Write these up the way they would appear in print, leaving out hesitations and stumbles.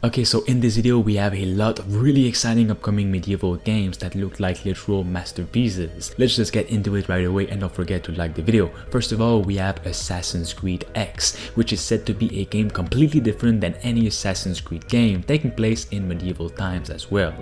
Okay, so in this video we have a lot of really exciting upcoming medieval games that look like literal masterpieces. Let's just get into it right away and don't forget to like the video. First of all, we have Assassin's Creed X, which is said to be a game completely different than any Assassin's Creed game, taking place in medieval times as well.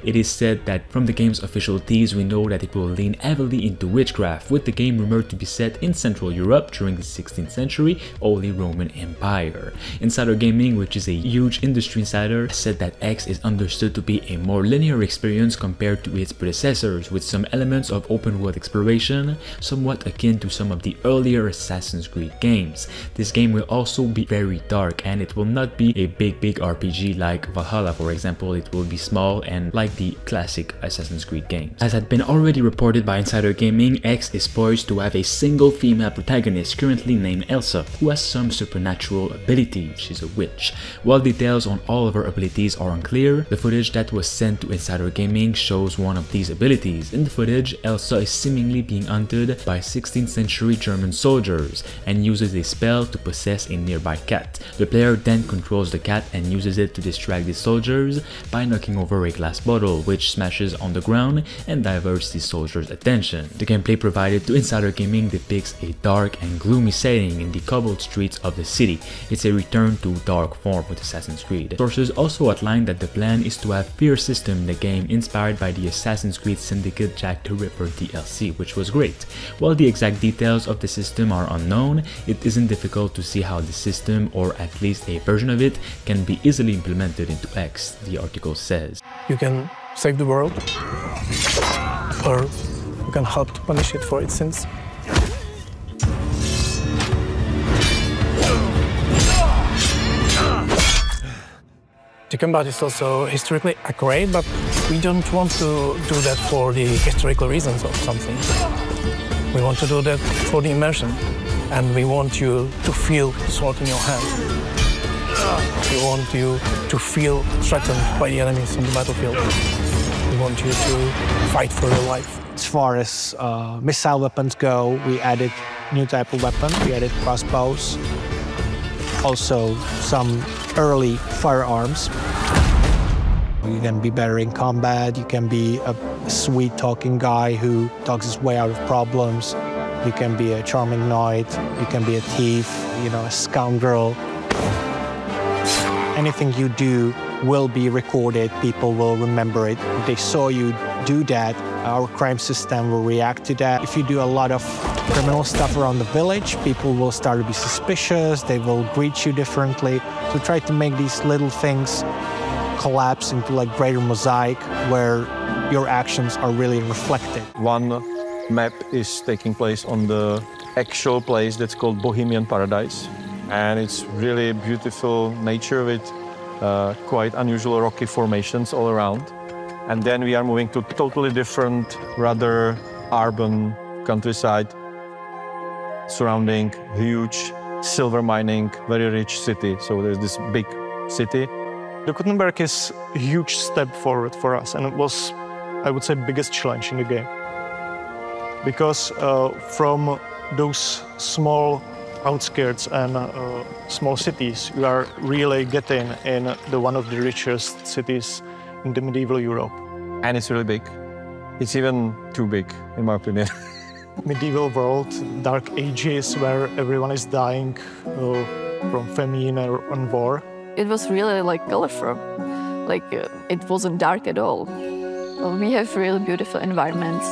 It is said that from the game's official tease we know that it will lean heavily into witchcraft, with the game rumored to be set in Central Europe during the 16th century Holy Roman Empire. Insider Gaming, which is a huge industry insider, said that X is understood to be a more linear experience compared to its predecessors, with some elements of open world exploration, somewhat akin to some of the earlier Assassin's Creed games. This game will also be very dark, and it will not be a big RPG like Valhalla, for example. It will be small and like the classic Assassin's Creed games. As had been already reported by Insider Gaming, X is poised to have a single female protagonist currently named Elsa, who has some supernatural abilities. She's a witch. While details on all of her abilities are unclear, the footage that was sent to Insider Gaming shows one of these abilities. In the footage, Elsa is seemingly being hunted by 16th century German soldiers and uses a spell to possess a nearby cat. The player then controls the cat and uses it to distract the soldiers by knocking over a glass bottle, which smashes on the ground and diverts the soldiers' attention. The gameplay provided to Insider Gaming depicts a dark and gloomy setting in the cobbled streets of the city. It's a return to dark form with Assassin's Creed. Sources also outlined that the plan is to have fear system in the game inspired by the Assassin's Creed Syndicate Jack the Ripper DLC, which was great. While the exact details of the system are unknown, it isn't difficult to see how the system, or at least a version of it, can be easily implemented into X, the article says. You can save the world, or you can help to punish it for its sins. The combat is also historically accurate, but we don't want to do that for the historical reasons or something. We want to do that for the immersion, and we want you to feel the sword in your hand. We want you to feel threatened by the enemies on the battlefield. We want you to fight for your life. As far as missile weapons go, we added new type of weapon. We added crossbows, also some early firearms. You can be better in combat. You can be a sweet talking guy who talks his way out of problems. You can be a charming knight. You can be a thief, a scoundrel. Anything you do will be recorded. People will remember it. If they saw you do that, our crime system will react to that. If you do a lot of criminal stuff around the village, people will start to be suspicious. They will greet you differently. So try to make these little things collapse into like greater mosaic where your actions are really reflected. One map is taking place on the actual place that's called Bohemian Paradise. And it's really beautiful nature with quite unusual rocky formations all around. And then we are moving to totally different, rather urban countryside surrounding huge silver mining, very rich city. So there's this big city. The Gutenberg is a huge step forward for us, and it was, I would say, biggest challenge in the game. Because from those small outskirts and small cities, we are really getting in one of the richest cities in the medieval Europe. And it's really big. It's even too big, in my opinion. Medieval world, dark ages where everyone is dying from famine and war. It was really colorful, it wasn't dark at all. We have really beautiful environments,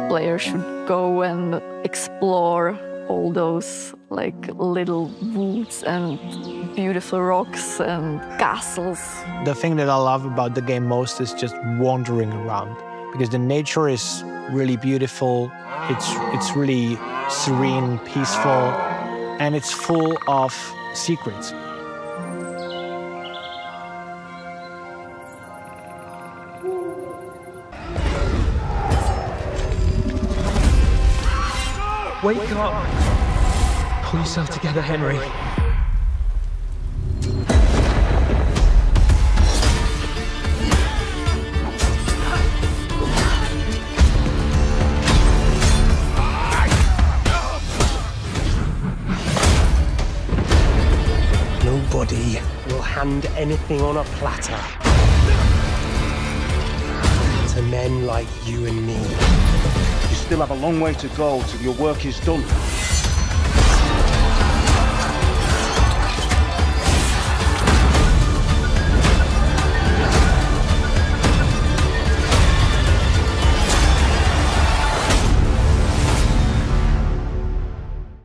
players should go and explore all those little woods and beautiful rocks and castles. The thing that I love about the game most is just wandering around, because the nature is really beautiful, it's really serene, peaceful, and it's full of secrets. Wake up! Pull yourself together, Henry. Nobody will hand anything on a platter to men like you and me. You still have a long way to go till your work is done.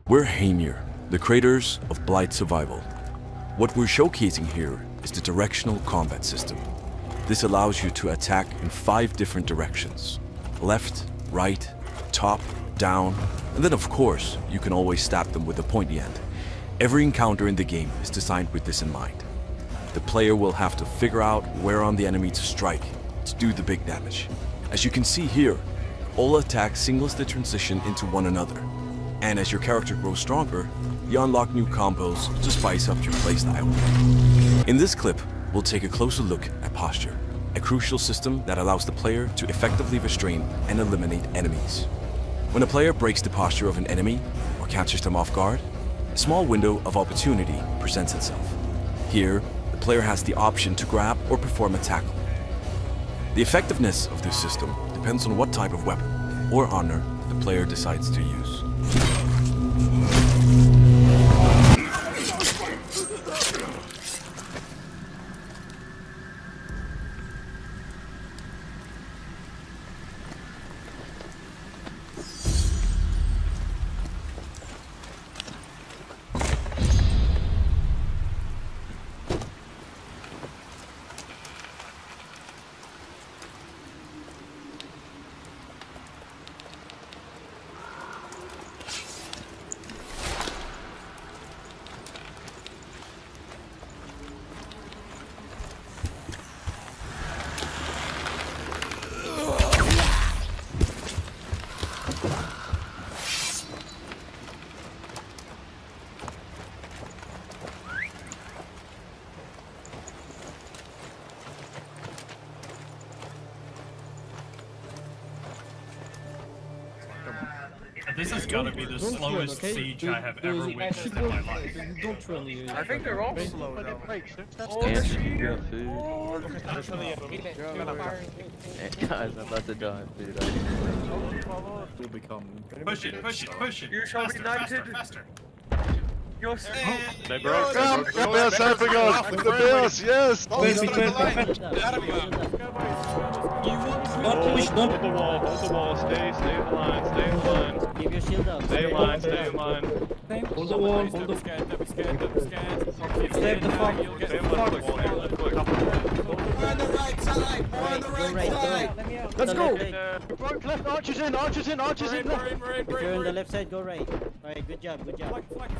We're Hamir, the creators of Blight Survival. What we're showcasing here is the directional combat system. This allows you to attack in 5 different directions: left, right, top, down, and then of course, you can always stab them with a pointy end. Every encounter in the game is designed with this in mind. The player will have to figure out where on the enemy to strike to do the big damage. As you can see here, all attacks seamlessly transition into one another. And as your character grows stronger, you unlock new combos to spice up your playstyle. In this clip, we'll take a closer look at posture, a crucial system that allows the player to effectively restrain and eliminate enemies. When a player breaks the posture of an enemy or catches them off guard, a small window of opportunity presents itself. Here, the player has the option to grab or perform a tackle. The effectiveness of this system depends on what type of weapon or honor the player decides to use. This is gonna be the slowest siege I have ever witnessed in my life. I think they're all slow though. Guys, I'm about to die, dude. We'll become. Push it, push it, push it. You shall be knighted. Faster. You're They broke. Yes, helping us. The bears, yes. Don't push, Hold the wall, stay in the line, stay in line. Give your shield up. Stay in line, stay in line. Hold the wall, hold the scared. Save the fuck. Stay in line, quick. More on the right side, more on the right side. Let's go. Broke left, archers in, archers in, archers in. If you're on the left side, go right. Alright, good job, good job. Flank.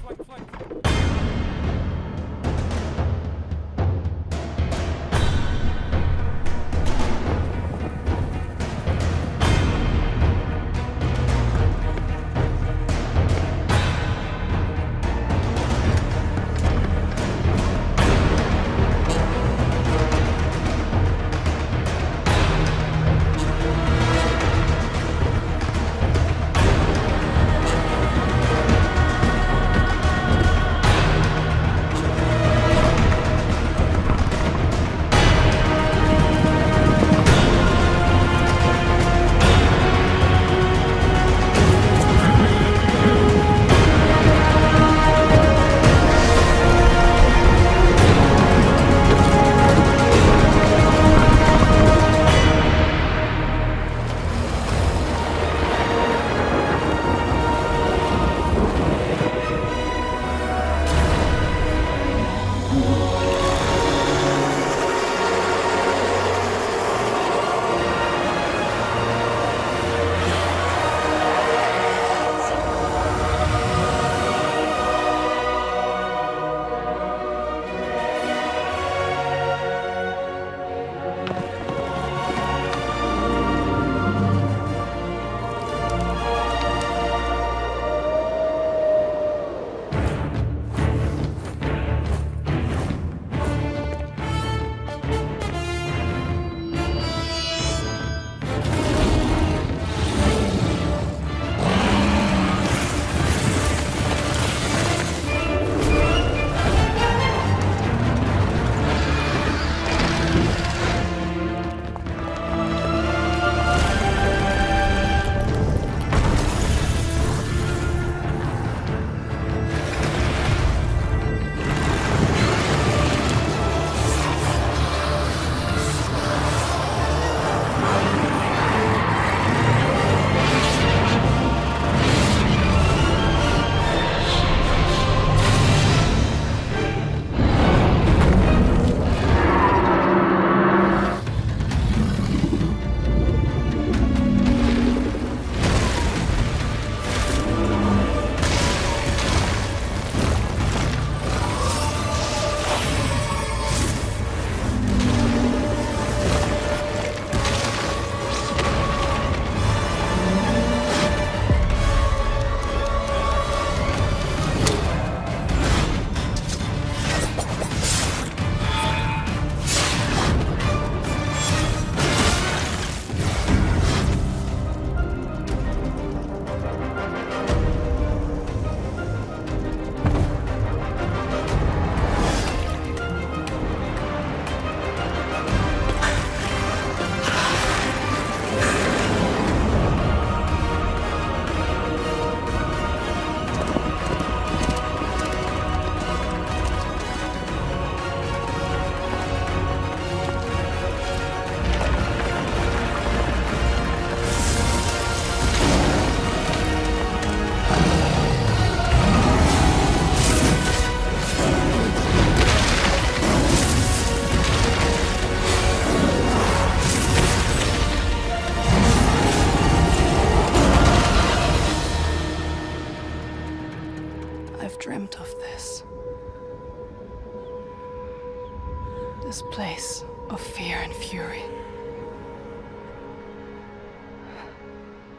voice of fear and fury.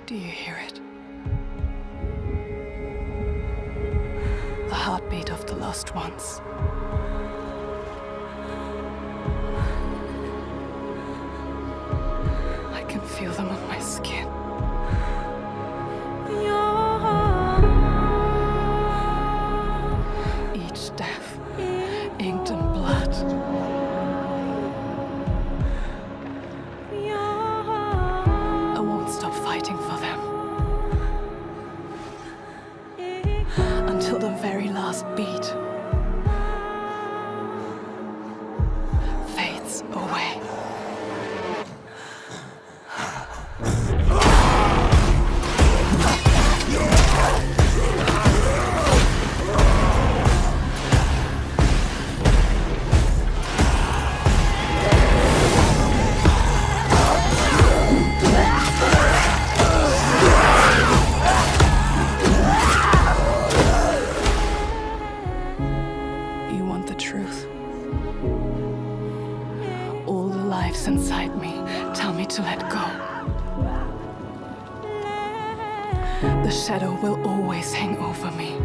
Do you hear it? The heartbeat of the lost ones. I can feel them on my skin. Each death, inked in blood. I won't stop fighting for them. Until the very last beat fades away. Inside me tell me to let go. The shadow will always hang over me.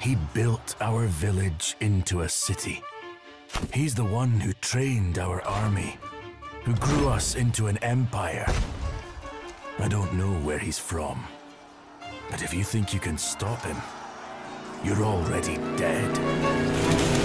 He built our village into a city. He's the one who trained our army, who grew us into an empire. I don't know where he's from, but if you think you can stop him, you're already dead.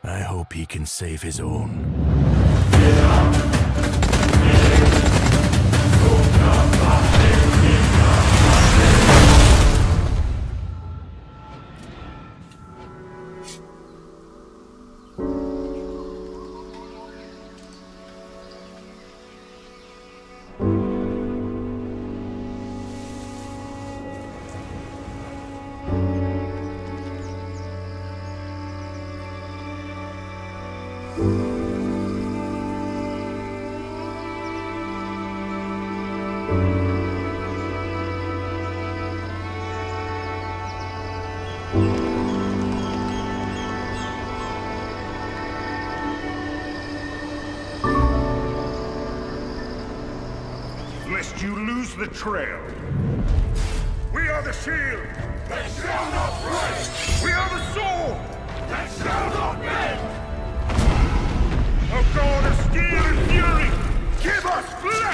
I hope he can save his own. Lest you lose the trail. We are the shield that shall not break. We are the sword that shall not bend. O God of steel and fury, give us flesh!